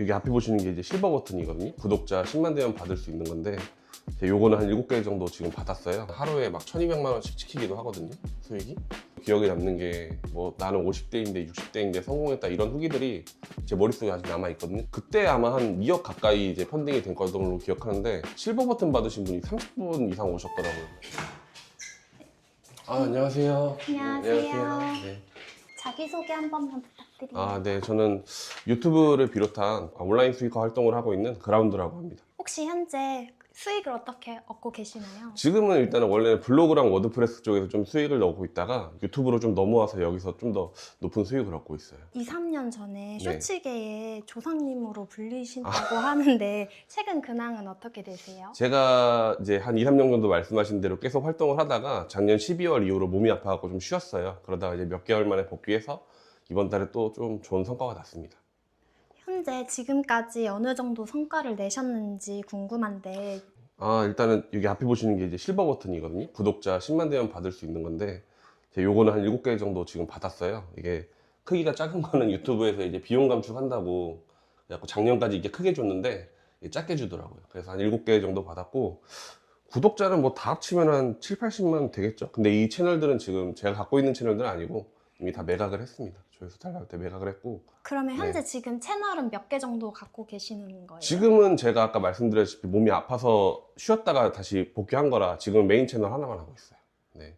여기 앞에 보시는 게 이제 실버 버튼이거든요. 구독자 10만 대면 받을 수 있는 건데 요거는 한 7개 정도 지금 받았어요. 하루에 막 1200만 원씩 찍히기도 하거든요, 수익이. 기억에 남는 게 뭐 나는 50대인데 60대인데 성공했다 이런 후기들이 제 머릿속에 아직 남아있거든요. 그때 아마 한 2억 가까이 이제 펀딩이 된 걸로 기억하는데 실버 버튼 받으신 분이 30분 이상 오셨더라고요. 안녕하세요. 안녕하세요. 네. 자기소개 한 번만 부탁드립니다. 네. 저는 유튜브를 비롯한 온라인 수익화 활동을 하고 있는 그라운드라고 합니다. 혹시 현재 수익을 어떻게 얻고 계시나요? 지금은 일단은 원래는 블로그랑 워드프레스 쪽에서 좀 수익을 얻고 있다가 유튜브로 좀 넘어와서 여기서 좀 더 높은 수익을 얻고 있어요. 2, 3년 전에 네. 쇼츠계의 조상님으로 불리신다고 하는데 최근 근황은 어떻게 되세요? 제가 이제 한 2, 3년 정도 말씀하신 대로 계속 활동을 하다가 작년 12월 이후로 몸이 아파갖고 좀 쉬었어요. 그러다가 이제 몇 개월 만에 복귀해서 이번 달에 또 좀 좋은 성과가 났습니다. 현재 지금까지 어느 정도 성과를 내셨는지 궁금한데 일단은 여기 앞에 보시는 게 이제 실버 버튼이거든요. 구독자 10만 대면 받을 수 있는 건데 요거는 한 7개 정도 지금 받았어요. 이게 크기가 작은 거는 유튜브에서 이제 비용 감축한다고 그래갖고 작년까지 이게 크게 줬는데 이게 작게 주더라고요. 그래서 한 7개 정도 받았고 구독자는 뭐 다 합치면 한 7, 80만 되겠죠. 근데 이 채널들은 지금 제가 갖고 있는 채널들은 아니고 이미 다 매각을 했습니다. 조회수 잘 나올 때 매각을 했고. 그러면 현재 네. 지금 채널은 몇 개 정도 갖고 계시는 거예요? 지금은 제가 아까 말씀드렸다시피 몸이 아파서 쉬었다가 다시 복귀한 거라 지금 메인 채널 하나만 하고 있어요. 네.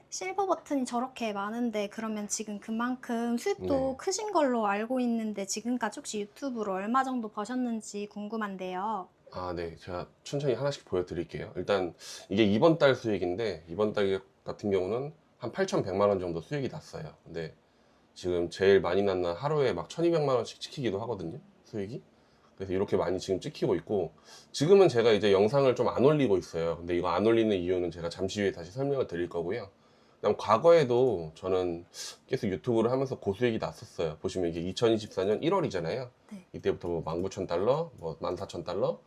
실버 버튼이 저렇게 많은데 그러면 지금 그만큼 수입도 네. 크신 걸로 알고 있는데 지금까지 혹시 유튜브로 얼마 정도 버셨는지 궁금한데요. 네. 제가 천천히 하나씩 보여드릴게요. 일단 이게 이번 달 수익인데 이번 달 같은 경우는 한 8,100만 원 정도 수익이 났어요. 근데 지금 제일 많이 난 날 하루에 막 1,200만 원씩 찍히기도 하거든요, 수익이. 그래서 이렇게 많이 지금 찍히고 있고 지금은 제가 이제 영상을 좀 안 올리고 있어요. 근데 이거 안 올리는 이유는 제가 잠시 후에 다시 설명을 드릴 거고요. 그다음 과거에도 저는 계속 유튜브를 하면서 고수익이 났었어요. 보시면 이게 2024년 1월이잖아요. 네. 이때부터 뭐 19,000달러, 뭐 14,000달러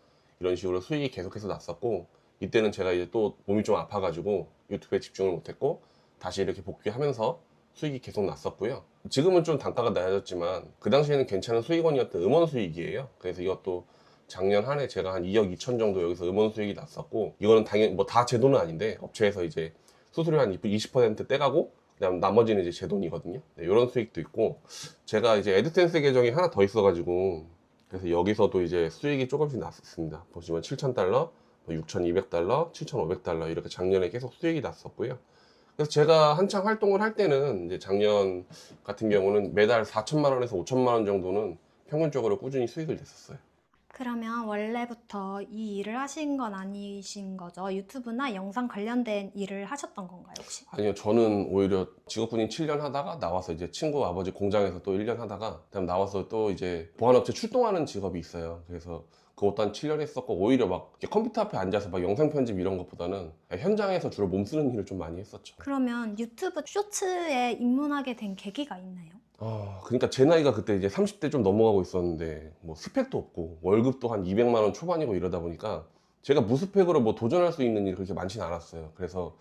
이런 식으로 수익이 계속해서 났었고 이때는 제가 이제 또 몸이 좀 아파가지고 유튜브에 집중을 못했고 다시 이렇게 복귀하면서 수익이 계속 났었고요. 지금은 좀 단가가 낮아졌지만 그 당시에는 괜찮은 수익원이었던 음원 수익이에요. 그래서 이것도 작년 한 해 제가 한 2억 2천 정도 여기서 음원 수익이 났었고 이거는 당연히 뭐 다 제 돈은 아닌데 업체에서 이제 수수료 한 20% 떼가고 그다음 나머지는 이제 제 돈이거든요. 네, 이런 수익도 있고 제가 이제 애드센스 계정이 하나 더 있어가지고 그래서 여기서도 이제 수익이 조금씩 났었습니다. 보시면 7,000달러, 6,200달러, 7,500달러 이렇게 작년에 계속 수익이 났었고요. 그래서 제가 한창 활동을 할 때는 이제 작년 같은 경우는 매달 4천만 원에서 5천만 원 정도는 평균적으로 꾸준히 수익을 냈었어요. 그러면 원래부터 이 일을 하신 건 아니신 거죠? 유튜브나 영상 관련된 일을 하셨던 건가요, 혹시? 아니요, 저는 오히려 직업군인 7년 하다가 나와서 이제 친구 아버지 공장에서 또 1년 하다가 그다음 나와서 또 이제 보안업체 출동하는 직업이 있어요. 그래서 그것도 한 7년 했었고 오히려 막 이렇게 컴퓨터 앞에 앉아서 막 영상 편집 이런 것보다는 현장에서 주로 몸 쓰는 일을 좀 많이 했었죠. 그러면 유튜브 쇼츠에 입문하게 된 계기가 있나요? 그러니까 제 나이가 그때 이제 30대 좀 넘어가고 있었는데 뭐 스펙도 없고 월급도 한 200만 원 초반이고 이러다 보니까 제가 무스펙으로 뭐 도전할 수 있는 일이 그렇게 많지는 않았어요. 그래서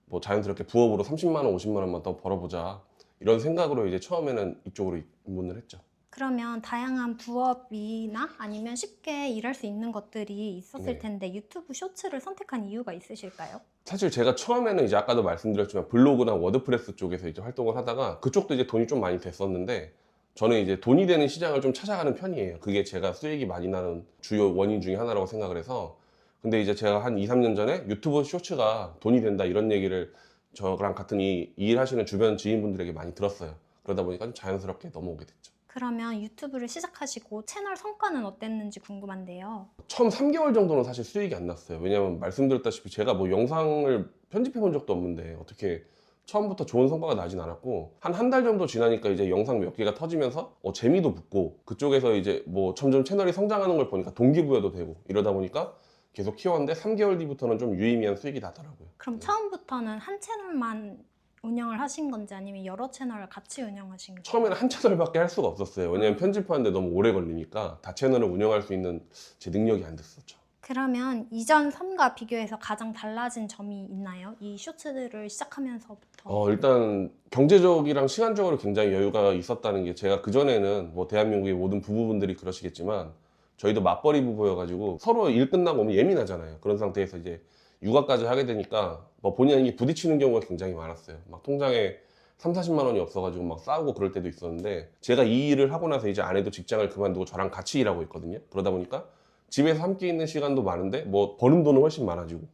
뭐 자연스럽게 부업으로 30만 원, 50만 원만 더 벌어보자 이런 생각으로 이제 처음에는 이쪽으로 입문을 했죠. 그러면 다양한 부업이나 아니면 쉽게 일할 수 있는 것들이 있었을 네. 텐데 유튜브 쇼츠를 선택한 이유가 있으실까요? 사실 제가 처음에는 이제 아까도 말씀드렸지만 블로그나 워드프레스 쪽에서 이제 활동을 하다가 그쪽도 이제 돈이 좀 많이 됐었는데 저는 이제 돈이 되는 시장을 좀 찾아가는 편이에요. 그게 제가 수익이 많이 나는 주요 원인 중에 하나라고 생각을 해서 근데 이제 제가 한 2, 3년 전에 유튜브 쇼츠가 돈이 된다 이런 얘기를 저랑 같은 이 일 하시는 주변 지인분들에게 많이 들었어요. 그러다 보니까 좀 자연스럽게 넘어오게 됐죠. 그러면 유튜브를 시작하시고 채널 성과는 어땠는지 궁금한데요. 처음 3개월 정도는 사실 수익이 안 났어요. 왜냐면 말씀드렸다시피 제가 뭐 영상을 편집해 본 적도 없는데 어떻게 처음부터 좋은 성과가 나진 않았고 한 달 정도 지나니까 이제 영상 몇 개가 터지면서 재미도 붙고 그쪽에서 이제 뭐 점점 채널이 성장하는 걸 보니까 동기부여도 되고 이러다 보니까 계속 키웠는데 3개월 뒤부터는 좀 유의미한 수익이 나더라고요. 그럼 처음부터는 한 채널만 운영을 하신 건지 아니면 여러 채널을 같이 운영하신 건지? 처음에는 한 채널밖에 할 수가 없었어요. 왜냐면 편집하는데 너무 오래 걸리니까 다 채널을 운영할 수 있는 제 능력이 안 됐었죠. 그러면 이전 선과 비교해서 가장 달라진 점이 있나요? 이 쇼츠를 시작하면서부터. 일단 경제적이랑 시간적으로 굉장히 여유가 있었다는 게 제가 그전에는 뭐 대한민국의 모든 부부분들이 그러시겠지만 저희도 맞벌이 부부여가지고 서로 일 끝나고 오면 예민하잖아요. 그런 상태에서 이제 육아까지 하게 되니까 뭐 본의 아니게 부딪히는 경우가 굉장히 많았어요. 막 통장에 3, 40만 원이 없어가지고 막 싸우고 그럴 때도 있었는데 제가 이 일을 하고 나서 이제 아내도 직장을 그만두고 저랑 같이 일하고 있거든요. 그러다 보니까 집에서 함께 있는 시간도 많은데 뭐 버는 돈은 훨씬 많아지고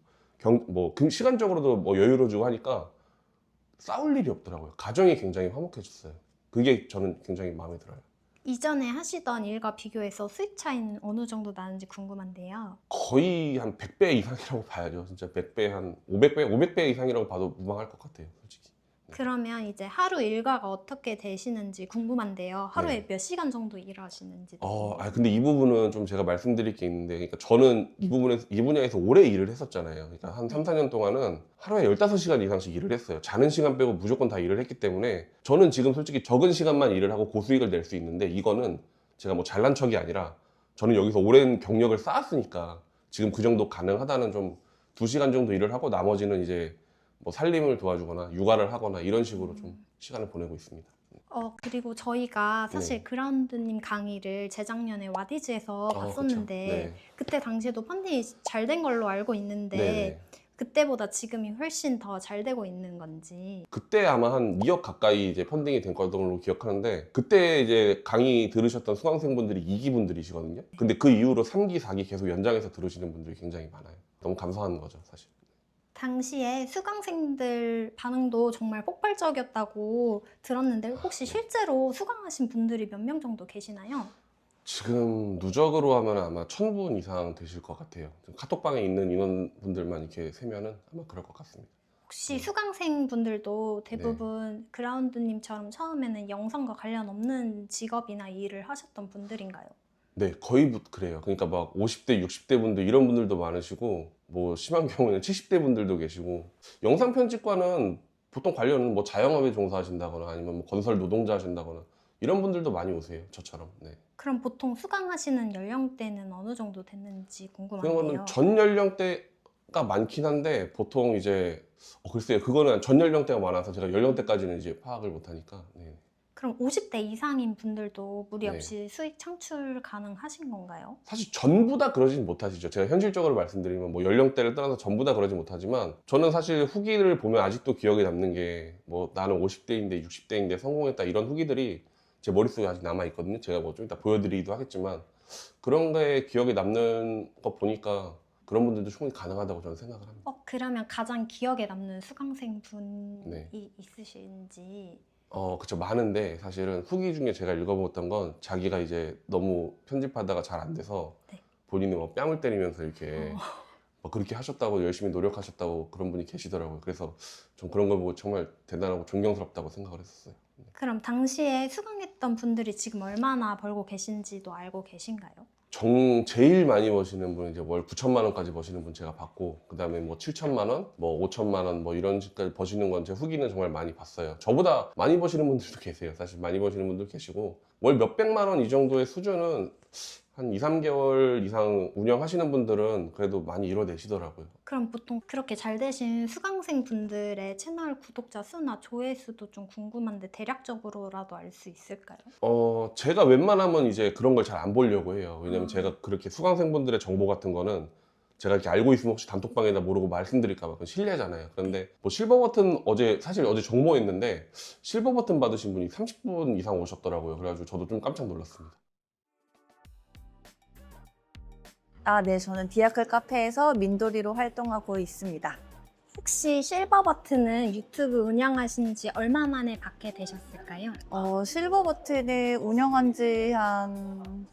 그 시간적으로도 뭐 여유로워지고 하니까 싸울 일이 없더라고요. 가정이 굉장히 화목해졌어요. 그게 저는 굉장히 마음에 들어요. 이전에 하시던 일과 비교해서 수익 차이는 어느 정도 나는지 궁금한데요. 거의 한 100배 이상이라고 봐야죠. 진짜 100배, 한 500배 이상이라고 봐도 무방할 것 같아요. 솔직히. 그러면 이제 하루 일과가 어떻게 되시는지 궁금한데요. 하루에 네. 몇 시간 정도 일하시는지. 근데 이 부분은 좀 제가 말씀드릴 게 있는데, 그러니까 저는 이 분야에서 오래 일을 했었잖아요. 그러니까 한 3, 4년 동안은 하루에 15시간 이상씩 일을 했어요. 자는 시간 빼고 무조건 다 일을 했기 때문에 저는 지금 솔직히 적은 시간만 일을 하고 고수익을 낼 수 있는데 이거는 제가 뭐 잘난 척이 아니라 저는 여기서 오랜 경력을 쌓았으니까 지금 그 정도 가능하다는 좀 2시간 정도 일을 하고 나머지는 이제 뭐 살림을 도와주거나 육아를 하거나 이런 식으로 좀 시간을 보내고 있습니다. 그리고 저희가 사실 네. 그라운드님 강의를 재작년에 와디즈에서 그쵸. 봤었는데 네. 그때 당시에도 펀딩이 잘 된 걸로 알고 있는데 네네. 그때보다 지금이 훨씬 더 잘 되고 있는 건지. 그때 아마 한 2억 가까이 이제 펀딩이 된 걸로 기억하는데 그때 이제 강의 들으셨던 수강생분들이 2기 분들이시거든요. 근데 그 이후로 3기, 4기 계속 연장해서 들으시는 분들이 굉장히 많아요. 너무 감사한 거죠, 사실. 당시에 수강생들 반응도 정말 폭발적이었다고 들었는데 혹시 실제로 수강하신 분들이 몇 명 정도 계시나요? 지금 누적으로 하면 아마 1000분 이상 되실 것 같아요. 카톡방에 있는 인원분들만 이렇게 세면은 아마 그럴 것 같습니다. 혹시 수강생분들도 대부분 그라운드님처럼 처음에는 영상과 관련 없는 직업이나 일을 하셨던 분들인가요? 네, 거의 그래요. 그러니까 막 50대, 60대 분들 이런 분들도 많으시고 뭐 심한 경우에는 70대 분들도 계시고 영상 편집과는 보통 관련은 뭐 자영업에 종사하신다거나 아니면 뭐 건설 노동자 하신다거나 이런 분들도 많이 오세요. 저처럼. 네. 그럼 보통 수강하시는 연령대는 어느 정도 됐는지 그런 궁금한데요. 거는 전 연령대가 많긴 한데 보통 이제 글쎄요. 그거는 전 연령대가 많아서 제가 연령대까지는 이제 파악을 못 하니까. 네. 그럼 50대 이상인 분들도 무리 네. 없이 수익 창출 가능하신 건가요? 사실 전부 다 그러진 못하시죠. 제가 현실적으로 말씀드리면 뭐 연령대를 떠나서 전부 다 그러진 못하지만 저는 사실 후기를 보면 아직도 기억에 남는 게 뭐 나는 50대인데 60대인데 성공했다 이런 후기들이 제 머릿속에 아직 남아 있거든요. 제가 뭐 좀 이따 보여드리기도 하겠지만 그런 거에 기억에 남는 거 보니까 그런 분들도 충분히 가능하다고 저는 생각을 합니다. 그러면 가장 기억에 남는 수강생 분이 네. 있으신지. 그쵸. 많은데 사실은 후기 중에 제가 읽어봤던 건 자기가 이제 너무 편집하다가 잘 안 돼서 네. 본인이 뭐 뺨을 때리면서 이렇게 어. 뭐 그렇게 하셨다고 열심히 노력하셨다고 그런 분이 계시더라고요. 그래서 전 그런 걸 보고 정말 대단하고 존경스럽다고 생각을 했었어요. 그럼 당시에 수강했던 분들이 지금 얼마나 벌고 계신지도 알고 계신가요? 제일 많이 버시는 분은 이제 월 9천만 원까지 버시는 분 제가 봤고, 그 다음에 뭐 7천만 원, 뭐 5천만 원, 뭐 이런 식까지 버시는 건 제 후기는 정말 많이 봤어요. 저보다 많이 버시는 분들도 계세요. 사실 많이 버시는 분들 계시고, 월 몇백만 원 이 정도의 수준은 한 2, 3개월 이상 운영하시는 분들은 그래도 많이 이뤄내시더라고요. 그럼 보통 그렇게 잘 되신 수강생 분들의 채널 구독자 수나 조회수도 좀 궁금한데 대략적으로라도 알 수 있을까요? 제가 웬만하면 이제 그런 걸 잘 안 보려고 해요. 왜냐면 아. 제가 그렇게 수강생분들의 정보 같은 거는 제가 이렇게 알고 있으면 혹시 단톡방에다 모르고 말씀드릴까 봐 그건 실례잖아요. 그런데 뭐 실버 버튼 사실 어제 정모했는데 실버 버튼 받으신 분이 30분 이상 오셨더라고요. 그래가지고 저도 좀 깜짝 놀랐습니다. 네, 저는 디아클 카페에서 민돌이로 활동하고 있습니다. 혹시 실버 버튼은 유튜브 운영하신 지 얼마 만에 받게 되셨을까요? 실버 버튼을 운영한 지 한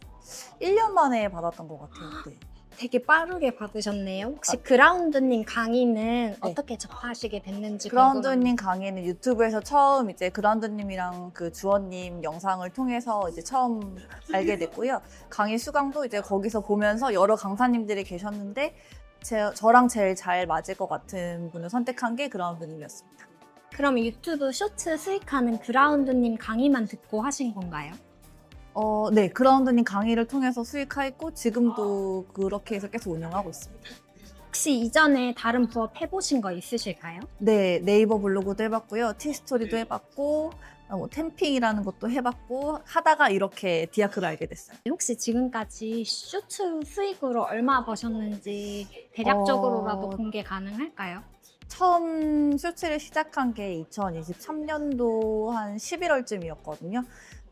1년 만에 받았던 것 같아요. 네. 되게 빠르게 받으셨네요. 혹시 그라운드님 강의는 네. 어떻게 접하시게 됐는지 그라운드님 강의는 유튜브에서 처음 이제 그라운드님이랑 그 주원님 영상을 통해서 이제 처음 알게 됐고요. 강의 수강도 이제 거기서 보면서 여러 강사님들이 계셨는데 저랑 제일 잘 맞을 것 같은 분을 선택한 게 그라운드님이었습니다. 그럼 유튜브 쇼츠 수익하는 그라운드님 강의만 듣고 하신 건가요? 네, 그라운드님 강의를 통해서 수익화했고 지금도 그렇게 해서 계속 운영하고 있습니다. 혹시 이전에 다른 부업 해보신 거 있으실까요? 네, 네이버 블로그도 해봤고요, 티스토리도 해봤고, 뭐 템핑이라는 것도 해봤고 하다가 이렇게 디아크를 알게 됐어요. 혹시 지금까지 쇼츠 수익으로 얼마 버셨는지 대략적으로라도 공개 가능할까요? 처음 쇼츠를 시작한 게 2023년도 한 11월쯤이었거든요.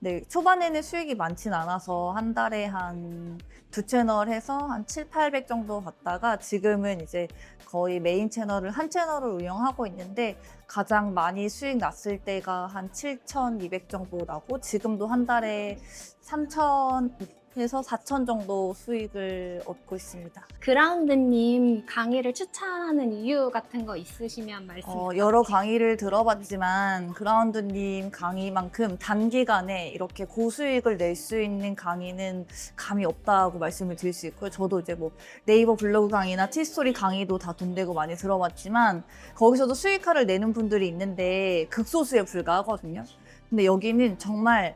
네, 초반에는 수익이 많진 않아서 한 달에 한 두 채널 해서 한 7, 800 정도 받다가 지금은 이제 거의 메인 채널을 한 채널을 운영하고 있는데 가장 많이 수익 났을 때가 한 7,200 정도 나고 지금도 한 달에 3,000에서 4,000 정도 수익을 얻고 있습니다. 그라운드님 강의를 추천하는 이유 같은 거 있으시면 말씀 여러 강의를 들어봤지만 그라운드님 강의만큼 단기간에 이렇게 고수익을 낼 수 있는 강의는 감이 없다고 말씀을 드릴 수 있고요. 저도 이제 뭐 네이버 블로그 강의나 티스토리 강의도 다 돈 내고 많이 들어봤지만 거기서도 수익화를 내는 분들이 있는데 극소수에 불과하거든요. 근데 여기는 정말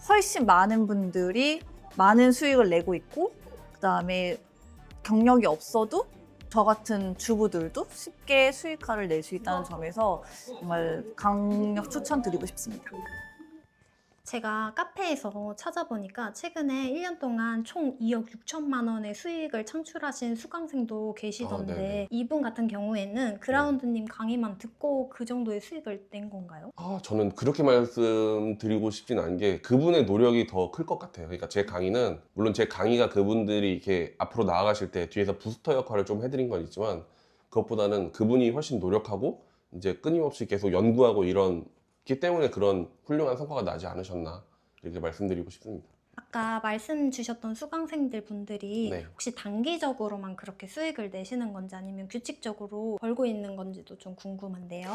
훨씬 많은 분들이 많은 수익을 내고 있고 그다음에 경력이 없어도 저 같은 주부들도 쉽게 수익화를 낼 수 있다는 점에서 정말 강력 추천드리고 싶습니다. 제가 카페에서 찾아보니까 최근에 1년 동안 총 2억 6천만 원의 수익을 창출하신 수강생도 계시던데 네네. 이분 같은 경우에는 그라운드님 강의만 듣고 그 정도의 수익을 낸 건가요? 저는 그렇게 말씀드리고 싶진 않은 게 그분의 노력이 더 클 것 같아요. 그러니까 제 강의는 물론 제 강의가 그분들이 이렇게 앞으로 나아가실 때 뒤에서 부스터 역할을 좀 해드린 건 있지만 그것보다는 그분이 훨씬 노력하고 이제 끊임없이 계속 연구하고 이런기 때문에 그런 훌륭한 성과가 나지 않으셨나 이렇게 말씀드리고 싶습니다. 아까 말씀 주셨던 수강생들 분들이 네. 혹시 단기적으로만 그렇게 수익을 내시는 건지 아니면 규칙적으로 벌고 있는 건지도 좀 궁금한데요.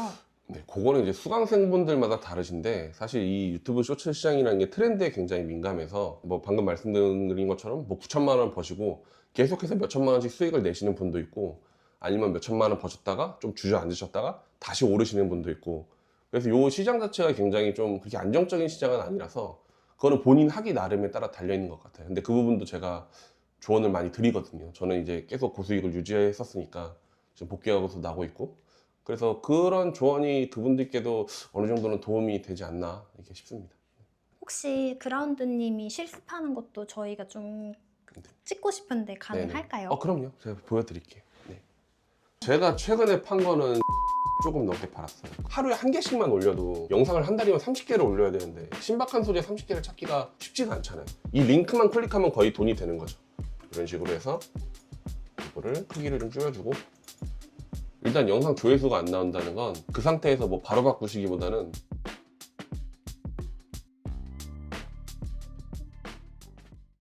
네, 그거는 이제 수강생분들마다 다르신데 사실 이 유튜브 쇼츠 시장이라는 게 트렌드에 굉장히 민감해서 뭐 방금 말씀드린 것처럼 뭐 9천만 원 버시고 계속해서 몇 천만 원씩 수익을 내시는 분도 있고 아니면 몇 천만 원 버셨다가 좀 주저앉으셨다가 다시 오르시는 분도 있고 그래서 이 시장 자체가 굉장히 좀 그렇게 안정적인 시장은 아니라서 그거는 본인 하기 나름에 따라 달려있는 것 같아요. 근데 그 부분도 제가 조언을 많이 드리거든요. 저는 이제 계속 고수익을 유지했었으니까 지금 복귀하고서 나고 있고 그래서 그런 조언이 그분들께도 어느 정도는 도움이 되지 않나 이렇게 싶습니다. 혹시 그라운드님이 실습하는 것도 저희가 좀 찍고 싶은데 가능할까요? 그럼요. 제가 보여드릴게요. 네. 제가 최근에 판 거는 조금 넘게 팔았어요. 하루에 한 개씩만 올려도 영상을 한 달이면 30개를 올려야 되는데 신박한 소리에 30개를 찾기가 쉽지가 않잖아요. 이 링크만 클릭하면 거의 돈이 되는 거죠. 이런 식으로 해서 이거를 크기를 좀 줄여주고 일단 영상 조회수가 안 나온다는 건 그 상태에서 뭐 바로 바꾸시기보다는